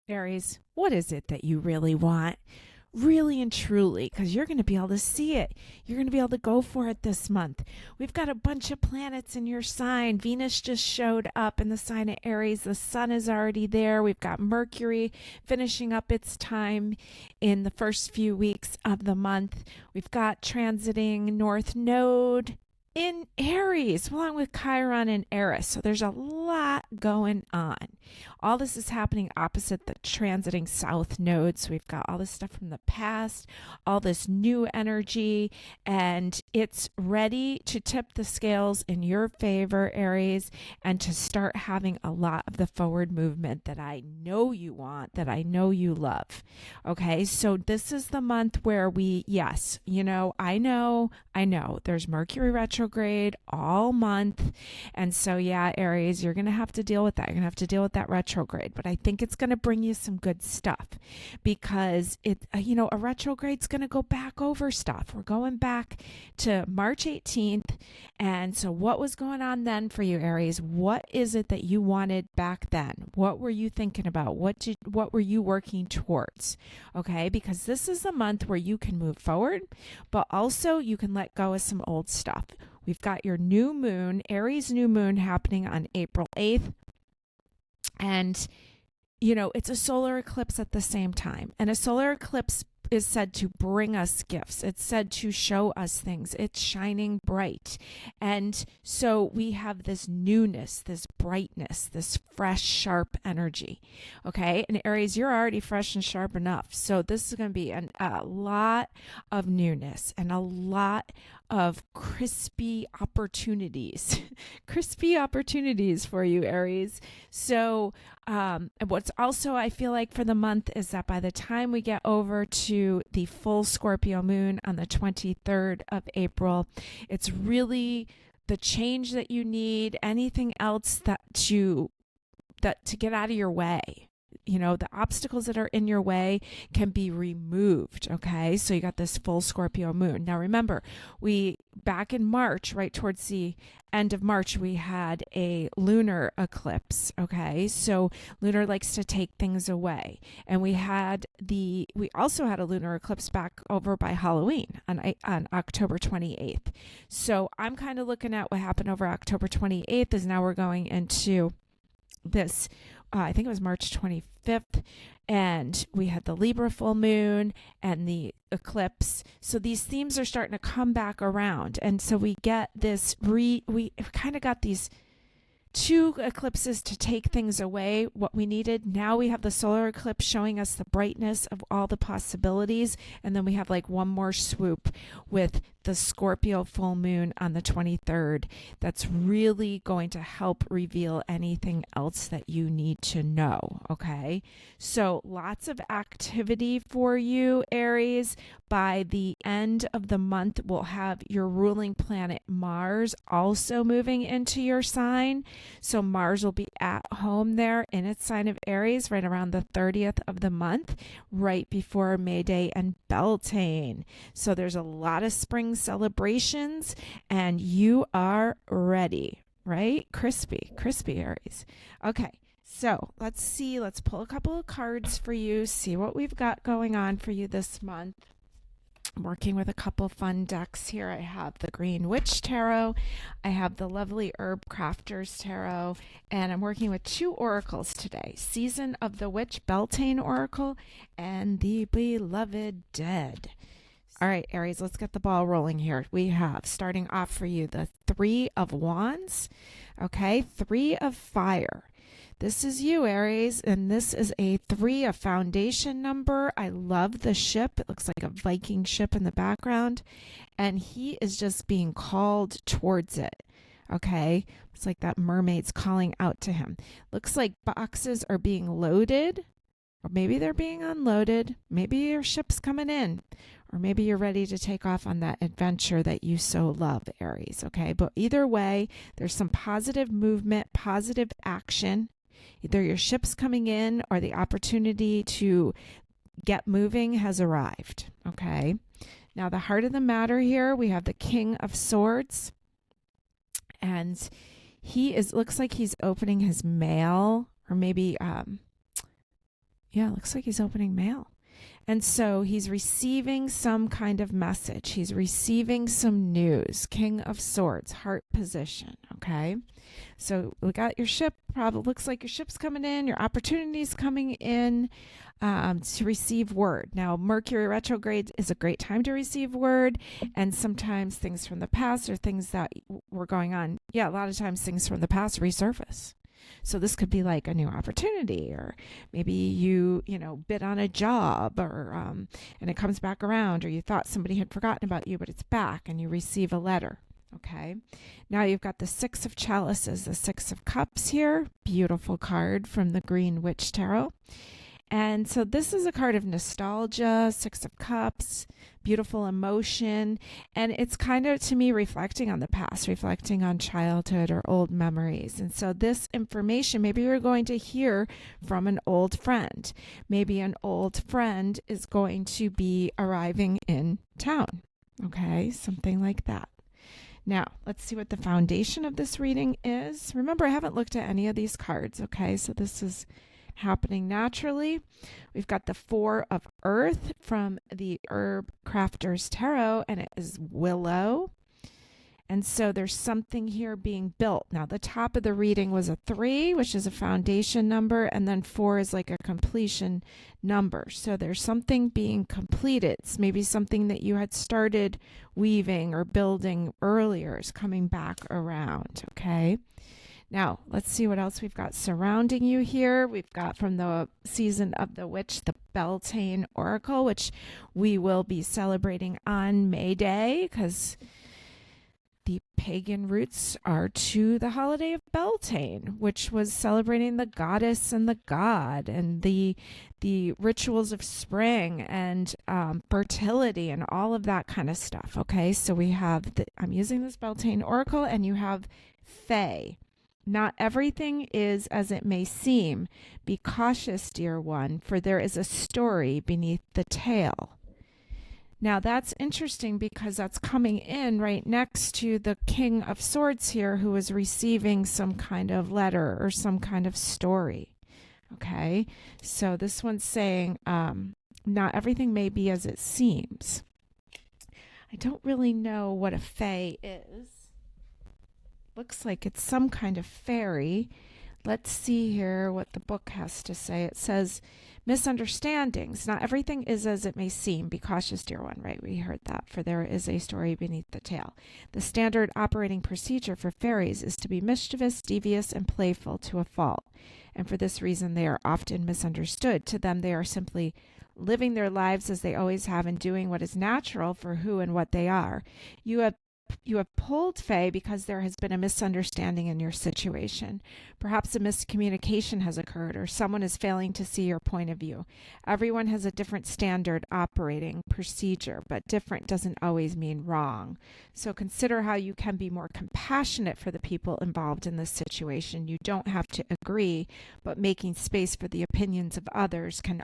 Aries, what is it that you really want? Really and truly, because you're going to be able to see it. You're going to be able to go for it this month. We've got a bunch of planets in your sign. Venus just showed up in the sign of Aries. The sun is already there. We've got Mercury finishing up its time in the first few weeks of the month. We've got transiting North Node in Aries, along with Chiron and Eris. So there's a lot going on. All this is happening opposite the transiting South Node. So we've got all this stuff from the past, all this new energy, and it's ready to tip the scales in your favor, Aries, and to start having a lot of the forward movement that I know you want, that I know you love. Okay, so this is the month where yes, I know, there's Mercury retrograde all month. And so, yeah, Aries, you're going to have to deal with that. You're going to have to deal with that retrograde. But I think it's going to bring you some good stuff because a retrograde's going to go back over stuff. We're going back to March 18th. And so, what was going on then for you, Aries? What is it that you wanted back then? What were you thinking about? What were you working towards? Okay, because this is the month where you can move forward, but also you can let go of some old stuff. We've got your new moon, Aries new moon, happening on April 8th. And, it's a solar eclipse at the same time. And a solar eclipse is said to bring us gifts. It's said to show us things. It's shining bright. And so we have this newness, this brightness, this fresh, sharp energy. Okay. And Aries, you're already fresh and sharp enough. So this is going to be a lot of newness and a lot of crispy opportunities, crispy opportunities for you, Aries. So, what's also, I feel like, for the month is that by the time we get over to the full Scorpio moon on the 23rd of April, it's really the change that you need, anything else to get out of your way. The obstacles that are in your way can be removed. Okay. So you got this full Scorpio moon. Now remember, back in March, right towards the end of March, we had a lunar eclipse. Okay. So lunar likes to take things away. And we also had a lunar eclipse back over by Halloween on October 28th. So I'm kind of looking at what happened over October 28th is now we're going into this, I think it was March 25th, and we had the Libra full moon and the eclipse. So these themes are starting to come back around. And so we get this, we kind of got these two eclipses to take things away, what we needed. Now we have the solar eclipse showing us the brightness of all the possibilities. And then we have like one more swoop with the Scorpio full moon on the 23rd. That's really going to help reveal anything else that you need to know. Okay. So lots of activity for you, Aries. By the end of the month, we'll have your ruling planet Mars also moving into your sign. So Mars will be at home there in its sign of Aries right around the 30th of the month, right before May Day and Beltane. So there's a lot of spring celebrations and you are ready, right? Crispy Aries. Okay. So let's see. Let's pull a couple of cards for you, see what we've got going on for you this month. I'm working with a couple fun decks here. I have the Green Witch Tarot, I have the lovely Herb Crafters Tarot, and I'm working with two oracles today, Season of the Witch Beltane Oracle and the Beloved Dead. All right, Aries, let's get the ball rolling here. We have, starting off for you, the Three of Wands, okay, Three of Fire. This is you, Aries, and this is a 3, a foundation number. I love the ship. It looks like a Viking ship in the background, and he is just being called towards it. Okay, it's like that mermaid's calling out to him. Looks like boxes are being loaded, or maybe they're being unloaded. Maybe your ship's coming in, or maybe you're ready to take off on that adventure that you so love, Aries. Okay, but either way, there's some positive movement, positive action. Either your ship's coming in or the opportunity to get moving has arrived. Okay. Now, the heart of the matter here, we have the King of Swords. And looks like he's opening his mail, or maybe, Yeah, looks like he's opening mail. And so he's receiving some kind of message. He's receiving some news. King of Swords, heart position. Okay. So we got your ship. Probably looks like your ship's coming in. Your opportunity's coming in to receive word. Now, Mercury retrograde is a great time to receive word. And sometimes things from the past or things that were going on. Yeah, a lot of times things from the past resurface. So this could be like a new opportunity, or maybe you bid on a job, or and it comes back around, or you thought somebody had forgotten about you, but it's back, and you receive a letter. Okay. Now you've got the Six of Chalices, the Six of Cups here. Beautiful card from the Green Witch Tarot. And so this is a card of nostalgia, Six of Cups, beautiful emotion. And it's kind of, to me, reflecting on the past, reflecting on childhood or old memories. And so this information, maybe you're going to hear from an old friend. Maybe an old friend is going to be arriving in town. Okay, something like that. Now, let's see what the foundation of this reading is. Remember, I haven't looked at any of these cards. Okay, so this is happening naturally. We've got the Four of Earth from the Herb Crafter's Tarot, and it is willow. And so there's something here being built. Now, the top of the reading was a 3, which is a foundation number, and then 4 is like a completion number. So there's something being completed. It's maybe something that you had started weaving or building earlier is coming back around, okay? Now, let's see what else we've got surrounding you here. We've got from the season of the witch, the Beltane Oracle, which we will be celebrating on May Day because the pagan roots are to the holiday of Beltane, which was celebrating the goddess and the god and the rituals of spring and fertility and all of that kind of stuff. Okay, so we have, I'm using this Beltane Oracle, and you have Fae. Not everything is as it may seem. Be cautious, dear one, for there is a story beneath the tale. Now that's interesting because that's coming in right next to the King of Swords here, who is receiving some kind of letter or some kind of story. Okay, so this one's saying not everything may be as it seems. I don't really know what a fae is. Looks like it's some kind of fairy. Let's see here what the book has to say. It says, misunderstandings. Not everything is as it may seem. Be cautious, dear one. Right, we heard that. For there is a story beneath the tale. The standard operating procedure for fairies is to be mischievous, devious, and playful to a fault. And for this reason, they are often misunderstood. To them, they are simply living their lives as they always have and doing what is natural for who and what they are. You have pulled Fae because there has been a misunderstanding in your situation. Perhaps a miscommunication has occurred, or someone is failing to see your point of view. Everyone has a different standard operating procedure, but different doesn't always mean wrong. So consider how you can be more compassionate for the people involved in this situation. You don't have to agree, but making space for the opinions of others can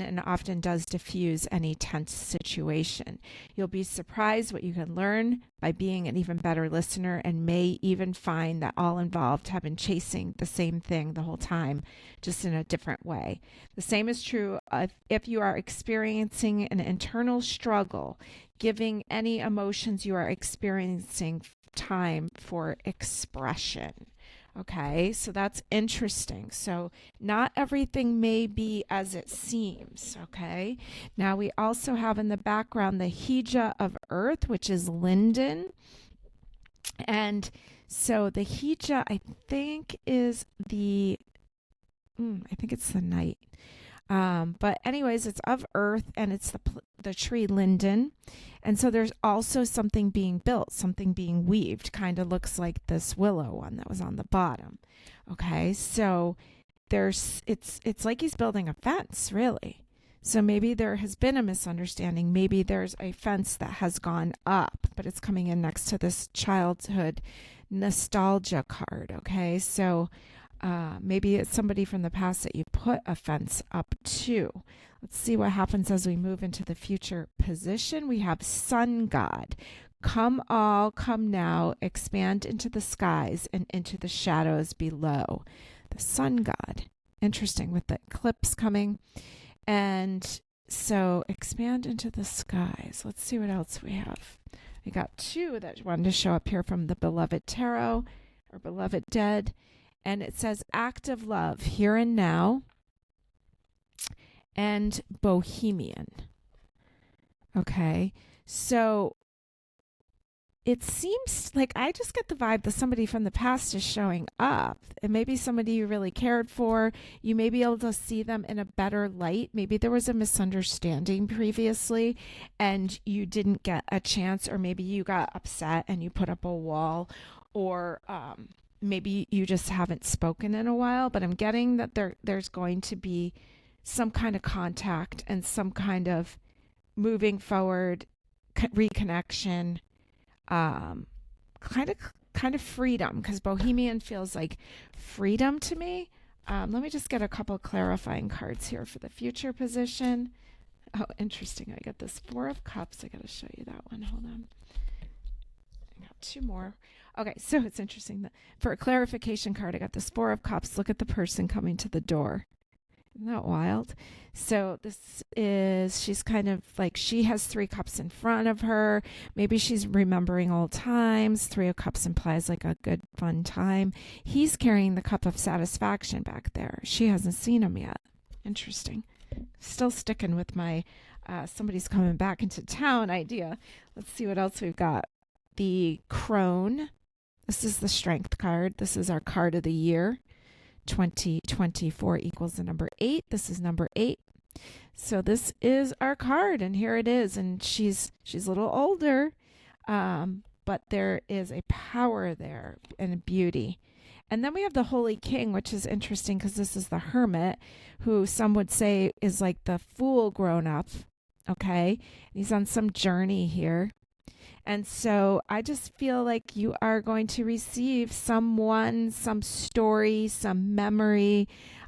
and often does diffuse any tense situation. You'll be surprised what you can learn by being an even better listener, and may even find that all involved have been chasing the same thing the whole time, just in a different way. The same is true if you are experiencing an internal struggle, giving any emotions you are experiencing time for expression. Okay, so that's interesting. So not everything may be as it seems. Okay, now we also have in the background the Hija of Earth, which is linden. And so the Hija, I think, is I think it's the night. But anyways, it's of earth, and it's the tree linden. And so there's also something being built, something being weaved. Kind of looks like this willow one that was on the bottom. Okay, so it's like he's building a fence, really. So maybe there has been a misunderstanding. Maybe there's a fence that has gone up, but it's coming in next to this childhood nostalgia card. Okay, so maybe it's somebody from the past that you put a fence up to. Let's see what happens as we move into the future position. We have Sun God. Come all, come now, expand into the skies and into the shadows below. The Sun God. interesting with the eclipse coming. And so expand into the skies. Let's see what else we have. We got two that wanted to show up here from the Beloved Tarot or Beloved Dead. And it says act of love here and now and bohemian. Okay. So it seems like I just get the vibe that somebody from the past is showing up. And maybe somebody you really cared for. You may be able to see them in a better light. Maybe there was a misunderstanding previously and you didn't get a chance, or maybe you got upset and you put up a wall, or maybe you just haven't spoken in a while. But I'm getting that there's going to be some kind of contact and some kind of moving forward, reconnection, kind of freedom, because bohemian feels like freedom to me. Let me just get a couple clarifying cards here for the future position. Oh, interesting. I got this Four of Cups. I got to show you that one. Hold on. I got two more. Okay, so it's interesting that for a clarification card, I got this Four of Cups. Look at the person coming to the door. Isn't that wild? So this is, she's kind of like, she has Three Cups in front of her. Maybe she's remembering old times. Three of Cups implies like a good, fun time. He's carrying the cup of satisfaction back there. She hasn't seen him yet. Interesting. Still sticking with my somebody's coming back into town idea. Let's see what else we've got. The Crone. This is the Strength card. This is our card of the year. 2024 equals the number 8. This is number 8. So this is our card, and here it is. And she's a little older, but there is a power there and a beauty. And then we have the Holy King, which is interesting because this is the Hermit, who some would say is like the fool grown up. Okay, he's on some journey here. And so I just feel like you are going to receive someone, some story, some memory,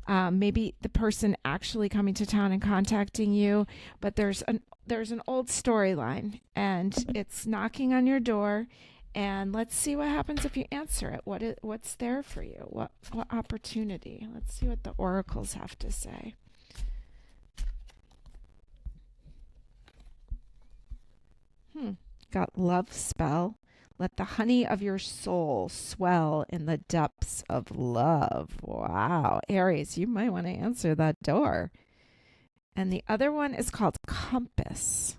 maybe the person actually coming to town and contacting you. But there's an old storyline, and it's knocking on your door. And let's see what happens if you answer it. What's there for you? What opportunity? Let's see what the oracles have to say. Got love spell. Let the honey of your soul swell in the depths of love. Wow. Aries, you might want to answer that door. And the other one is called compass.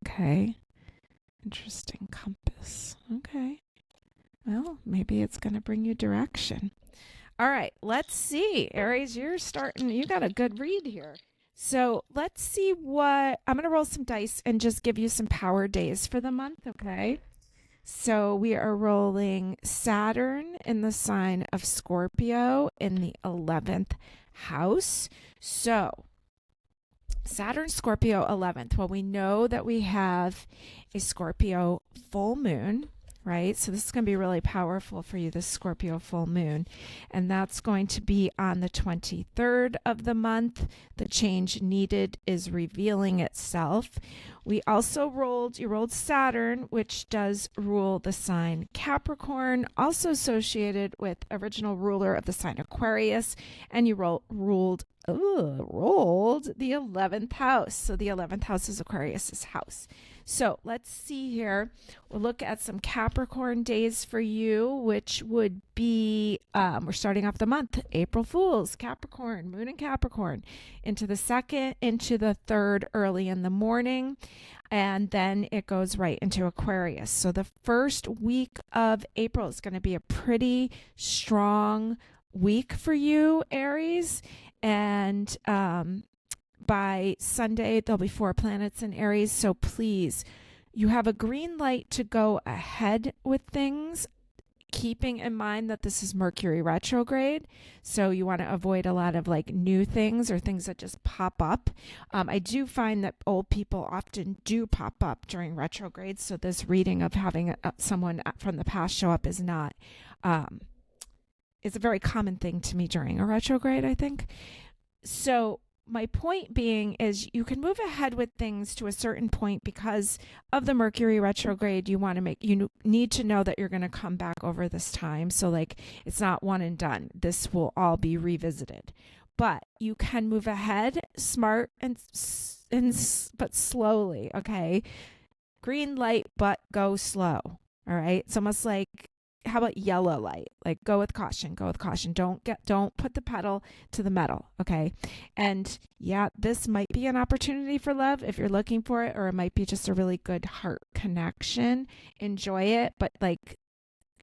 Okay. Interesting. Compass. Okay. Well, maybe it's going to bring you direction. All right. Let's see. Aries, you got a good read here. So let's see what, I'm going to roll some dice and just give you some power days for the month, okay? So we are rolling Saturn in the sign of Scorpio in the 11th house. So Saturn, Scorpio, 11th. Well, we know that we have a Scorpio full moon, right? So this is going to be really powerful for you, this Scorpio full moon. And that's going to be on the 23rd of the month. The change needed is revealing itself. We also you rolled Saturn, which does rule the sign Capricorn, also associated with original ruler of the sign Aquarius. And you rolled the 11th house. So the 11th house is Aquarius's house. So let's see here. We'll look at some Capricorn days for you, which would be, we're starting off the month, April Fools, Capricorn, moon in Capricorn, into the 2nd, into the 3rd early in the morning, and then it goes right into Aquarius. So the first week of April is going to be a pretty strong week for you, Aries, and by Sunday, there'll be 4 planets in Aries. So please, you have a green light to go ahead with things, keeping in mind that this is Mercury retrograde. So you want to avoid a lot of like new things or things that just pop up. I do find that old people often do pop up during retrograde. So this reading of having someone from the past show up is not, it's a very common thing to me during a retrograde, I think. So my point being is you can move ahead with things to a certain point because of the Mercury retrograde. You need to know that you're going to come back over this time. So like it's not one and done. This will all be revisited. But you can move ahead smart and but slowly, okay? Green light, but go slow. All right? It's almost like, how about yellow light? Like go with caution, go with caution. Don't put the pedal to the metal, okay? And yeah, this might be an opportunity for love if you're looking for it, or it might be just a really good heart connection. Enjoy it, but like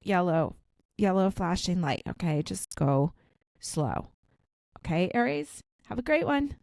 yellow flashing light, okay? Just go slow. Okay, Aries, have a great one.